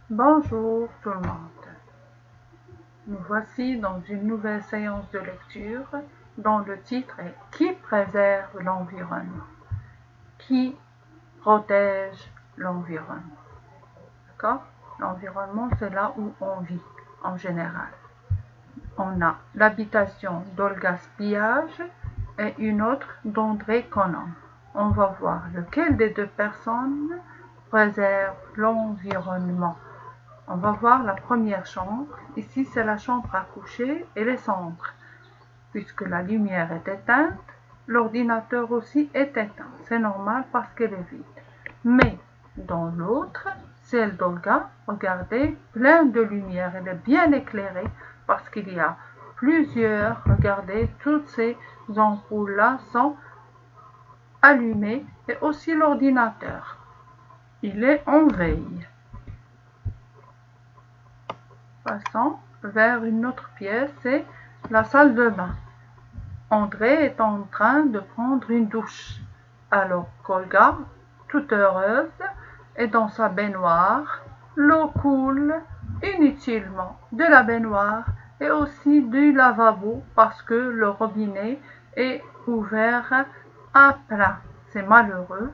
Bonjour tout le monde. Nous voici dans une nouvelle séance de lecture dont le titre est « Qui préserve l'environnement ?» Qui protège l'environnement? D'accord? L'environnement, c'est là où on vit en général. On a l'habitation d'Olga Spiage et une autre d'André Conan. On va voir lequel des deux personnes préserve l'environnement. On va voir la première chambre. Ici, c'est la chambre à coucher et les cendres. Puisque la lumière est éteinte, l'ordinateur aussi est éteint. C'est normal parce qu'elle est vide. Mais dans l'autre, celle d'Olga, regardez, plein de lumière. Elle est bien éclairée parce qu'il y a plusieurs, regardez, toutes ces ampoules-là sont allumées et aussi l'ordinateur. Il est en veille. Passons vers une autre pièce, c'est la salle de bain. André est en train de prendre une douche, alors qu'Olga, toute heureuse, est dans sa baignoire. L'eau coule inutilement de la baignoire et aussi du lavabo parce que le robinet est ouvert à plein. C'est malheureux.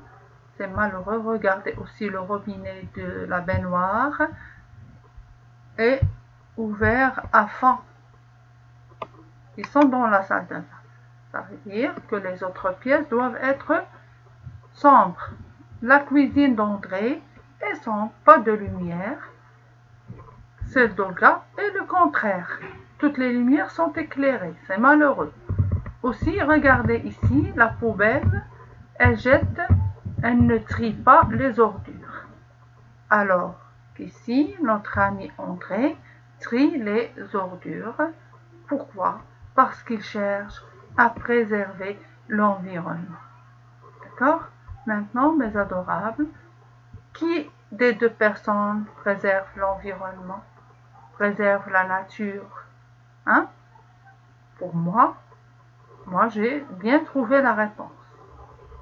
C'est malheureux. Regardez aussi le robinet de la baignoire est ouvert à fond. Ils sont dans la salle de bain. Ça veut dire que les autres pièces doivent être sombres. La cuisine d'André est sombre, pas de lumière. Celle d'Olga est le contraire. Toutes les lumières sont éclairées. C'est malheureux. Aussi, regardez ici, la poubelle, elle ne trie pas les ordures. Alors qu'ici, notre ami André trie les ordures. Pourquoi? Parce qu'il cherche à préserver l'environnement. D'accord? Maintenant, mes adorables, qui des deux personnes préserve l'environnement, préserve la nature? Hein? Pour moi, j'ai bien trouvé la réponse.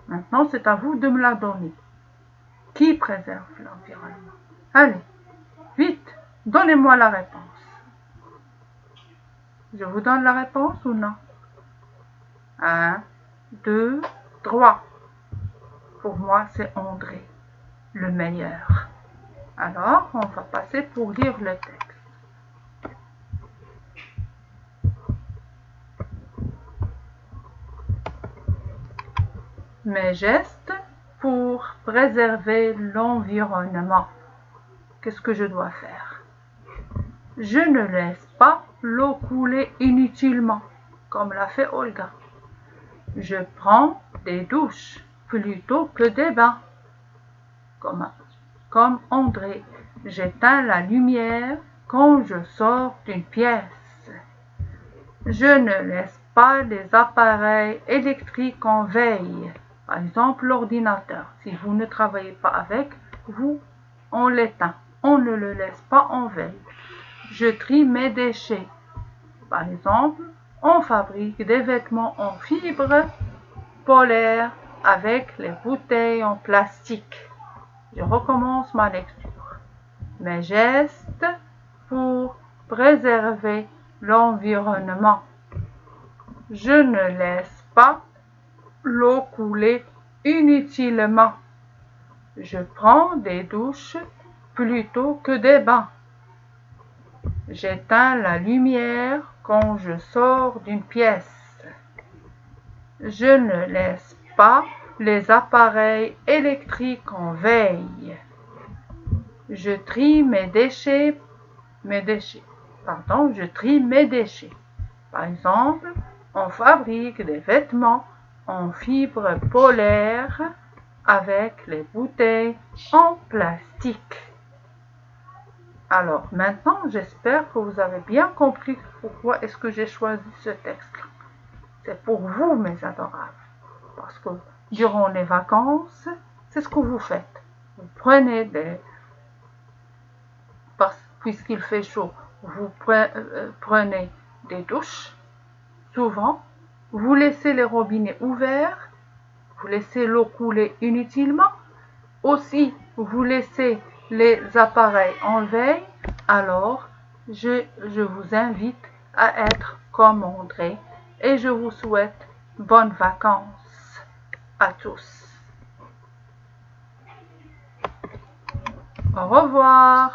Maintenant, c'est à vous de me la donner. Qui préserve l'environnement? Allez, vite, donnez-moi la réponse. Je vous donne la réponse ou non? 1, 2, 3. Pour moi, c'est André, le meilleur. Alors, on va passer pour lire le texte. Mes gestes pour préserver l'environnement. Qu'est-ce que je dois faire? Je ne laisse pas l'eau couler inutilement, comme l'a fait Olga. Je prends des douches plutôt que des bains, comme André. J'éteins la lumière quand je sors d'une pièce. Je ne laisse pas les appareils électriques en veille. Par exemple, l'ordinateur. Si vous ne travaillez pas avec, on l'éteint. On ne le laisse pas en veille. Je trie mes déchets. Par exemple, on fabrique des vêtements en fibre polaire avec les bouteilles en plastique. Je recommence ma lecture. Mes gestes pour préserver l'environnement. Je ne laisse pas l'eau couler inutilement. Je prends des douches plutôt que des bains. J'éteins la lumière quand je sors d'une pièce. Je ne laisse pas les appareils électriques en veille. Je trie mes déchets. Je trie mes déchets. Par exemple, on fabrique des vêtements en fibre polaire avec les bouteilles en plastique. Alors maintenant, j'espère que vous avez bien compris pourquoi est-ce que j'ai choisi ce texte-là. C'est pour vous, mes adorables. Parce que durant les vacances, c'est ce que vous faites. Vous prenez puisqu'il fait chaud, vous prenez des douches. Souvent, vous laissez les robinets ouverts, vous laissez l'eau couler inutilement. Aussi, vous laissez les appareils enlevés, alors je vous invite à être comme André et je vous souhaite bonnes vacances à tous. Au revoir.